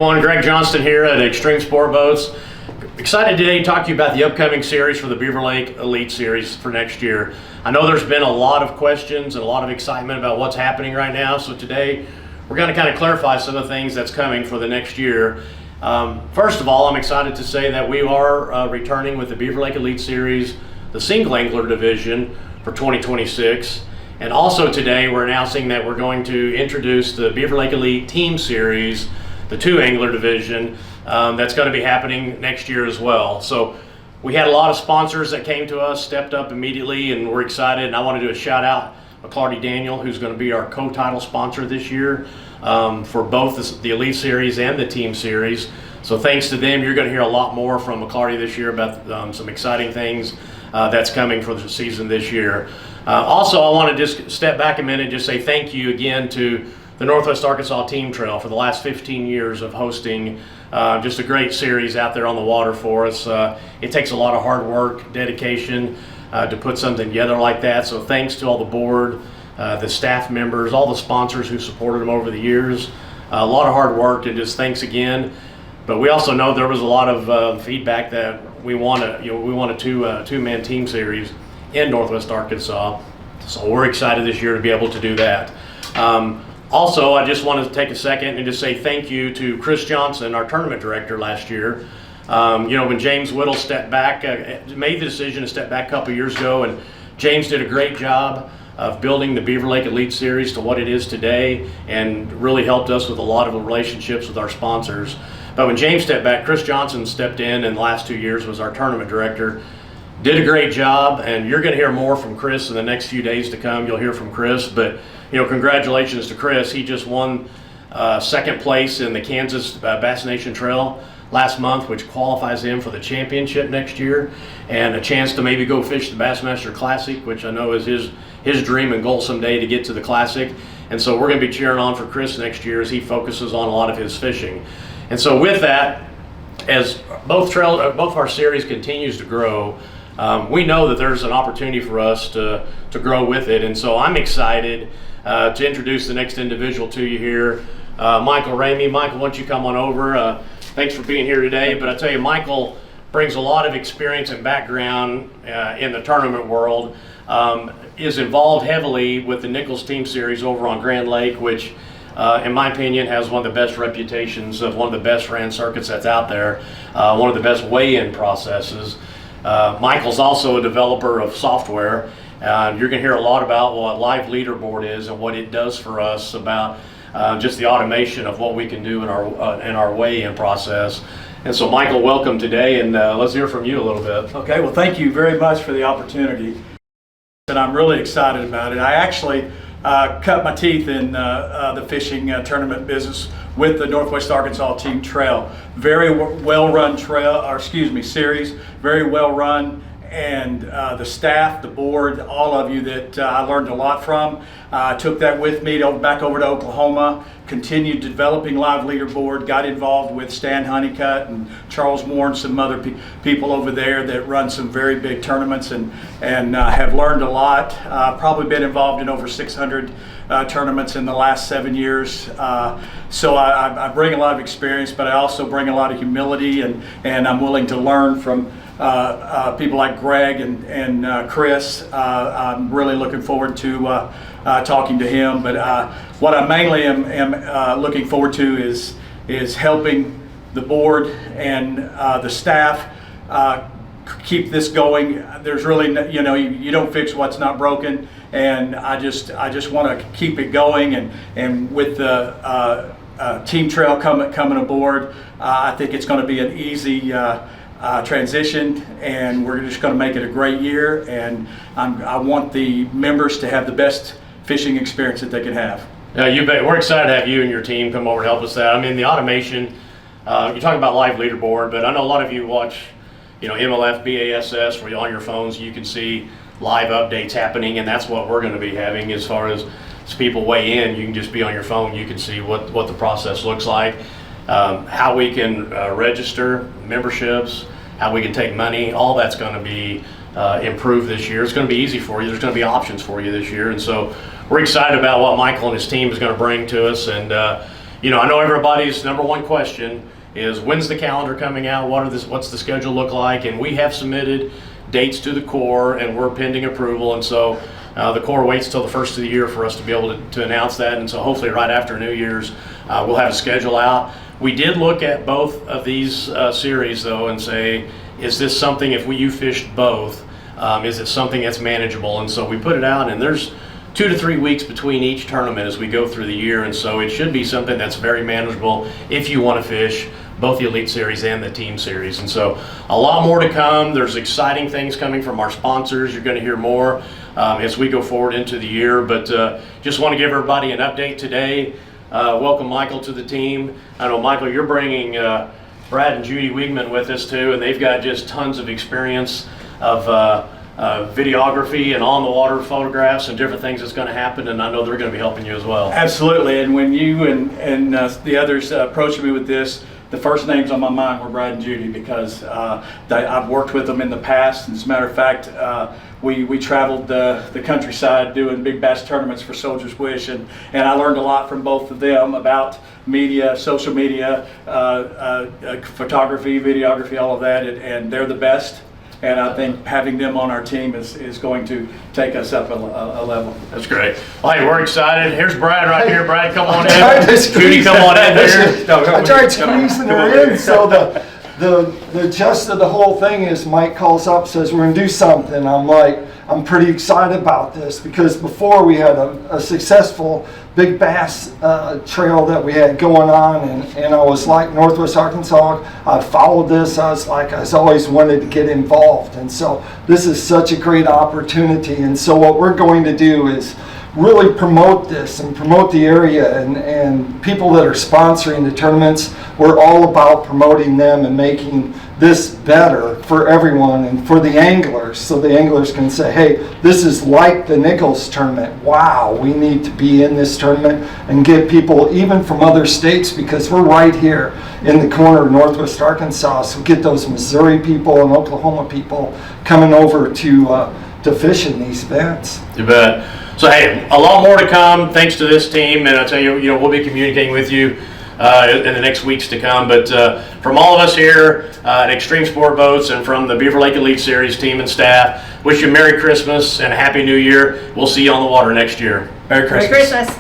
Greg Johnston here at Extreme Sport Boats. Excited today to talk to you about the upcoming series for the Beaver Lake Elite Series for next year. I know there's been a lot of questions and a lot of excitement about what's happening right now, so today we're going to kind of clarify some of the things that's coming for the next year. First of all, I'm excited to say that we are returning with the Beaver Lake Elite Series, the single angler division for 2026. And also today we're announcing that we're going to introduce the Beaver Lake Elite Team Series, the two angler division, that's going to be happening next year as well. So we had a lot of sponsors that came to us, stepped up immediately, and we're excited. And I want to do a shout out to McClarty Daniel, who's going to be our co-title sponsor this year for both the Elite Series and the Team Series. So thanks to them, you're going to hear a lot more from McClarty this year about some exciting things that's coming for the season this year. Also, I want to just step back a minute and just say thank you again to the Northwest Arkansas Team Trail for the last 15 years of hosting just a great series out there on the water for us. It takes a lot of hard work, dedication to put something together like that. So thanks to all the board, the staff members, all the sponsors who supported them over the years. A lot of hard work, and just thanks again. But we also know there was a lot of feedback that we want a two-man team series in Northwest Arkansas. So we're excited this year to be able to do that. Also, I just want to take a second and just say thank you to Chris Johnston, our tournament director last year. When James Whittle stepped back, made the decision to step back a couple years ago, and James did a great job of building the Beaver Lake Elite Series to what it is today, and really helped us with a lot of relationships with our sponsors. But when James stepped back, Chris Johnston stepped in the last 2 years, was our tournament director. Did a great job, and you're going to hear more from Chris in the next few days to come. You'll hear from Chris, but congratulations to Chris. He just won second place in the Kansas Bass Nation Trail last month, which qualifies him for the championship next year, and a chance to maybe go fish the Bassmaster Classic, which I know is his dream and goal someday to get to the Classic. And so we're going to be cheering on for Chris next year as he focuses on a lot of his fishing. And so with that, as both our series continues to grow, we know that there's an opportunity for us to grow with it. And so I'm excited to introduce the next individual to you here, Michael Ramey. Michael, why don't you come on over? Thanks for being here today. But I tell you, Michael brings a lot of experience and background in the tournament world, is involved heavily with the Nichols Team Series over on Grand Lake, which in my opinion has one of the best reputations of one of the best ran circuits that's out there, one of the best weigh-in processes. Michael's also a developer of software. You're going to hear a lot about what Live Leaderboard is and what it does for us, about just the automation of what we can do in our weigh-in process. And so, Michael, welcome today, and let's hear from you a little bit. Okay, well, thank you very much for the opportunity, and I'm really excited about it. I actually cut my teeth in the fishing tournament business with the Northwest Arkansas Team Trail. Very well-run series, very well-run, and the staff, the board, all of you that I learned a lot from. I took that with me back over to Oklahoma, continued developing Live Leaderboard, got involved with Stan Honeycutt and Charles Moore and some other people over there that run some very big tournaments, and have learned a lot. Probably been involved in over 600 tournaments in the last 7 years. So I bring a lot of experience, but I also bring a lot of humility, and I'm willing to learn from people like Greg and Chris. I'm really looking forward to talking to him. But what I mainly am looking forward to is helping the board and the staff keep this going. There's really you don't fix what's not broken, and I just want to keep it going. And with the Team Trail coming aboard, I think it's going to be an easy transition, and we're just going to make it a great year. And I want the members to have the best fishing experience that they can have. Yeah, you bet. We're excited to have you and your team come over to help us out. I mean, the automation, you're talking about Live Leaderboard, but I know a lot of you watch, MLF, BASS, where on your phones you can see live updates happening, and that's what we're going to be having as far as people weigh in. You can just be on your phone, you can see what the process looks like, how we can register memberships, how we can take money. All that's going to be improved this year. It's going to be easy for you. There's going to be options for you this year, and so we're excited about what Michael and his team is going to bring to us. And I know everybody's number one question is when's the calendar coming out? What's the schedule look like? And we have submitted dates to the Corps, and we're pending approval. And so the Corps waits till the first of the year for us to be able to announce that. And so hopefully right after New Year's, we'll have a schedule out. We did look at both of these series though and say, is this something, if you fished both, is it something that's manageable? And so we put it out, and there's 2 to 3 weeks between each tournament as we go through the year, and so it should be something that's very manageable if you want to fish both the Elite Series and the Team Series. And so a lot more to come. There's exciting things coming from our sponsors. You're going to hear more as we go forward into the year, but just want to give everybody an update today. Welcome Michael to the team. I know, Michael, you're bringing Brad and Judy Wiegman with us too, and they've got just tons of experience of videography and on the water photographs and different things that's going to happen, and I know they're going to be helping you as well. Absolutely, and when you and the others approached me with this, the first names on my mind were Brad and Judy, because I've worked with them in the past. And as a matter of fact, we traveled the countryside doing big bass tournaments for Soldier's Wish, and I learned a lot from both of them about media, social media, photography, videography, all of that, and they're the best. And I think having them on our team is going to take us up a level. That's great. Well, hey, we're excited. Here's Brad right here. Brad, come on in. Judy, come on in here. I tried squeezing her in, so the gist of the whole thing is Mike calls up, says we're going to do something. I'm like, I'm pretty excited about this, because before we had a successful big bass trail that we had going on, and I was like, Northwest Arkansas, I followed this, I was always wanted to get involved, and so this is such a great opportunity. And so what we're going to do is really promote this and promote the area, and people that are sponsoring the tournaments, we're all about promoting them and making this better for everyone and for the anglers, so the anglers can say, hey, this is like the Nichols tournament. Wow, we need to be in this tournament, and get people even from other states, because we're right here in the corner of Northwest Arkansas, so get those Missouri people and Oklahoma people coming over to fish in these events. You bet. So hey, a lot more to come thanks to this team, and I tell you, we'll be communicating with you in the next weeks to come. But from all of us here at Extreme Sport Boats and from the Beaver Lake Elite Series team and staff, wish you a Merry Christmas and a Happy New Year. We'll see you on the water next year. Merry Christmas. Merry Christmas.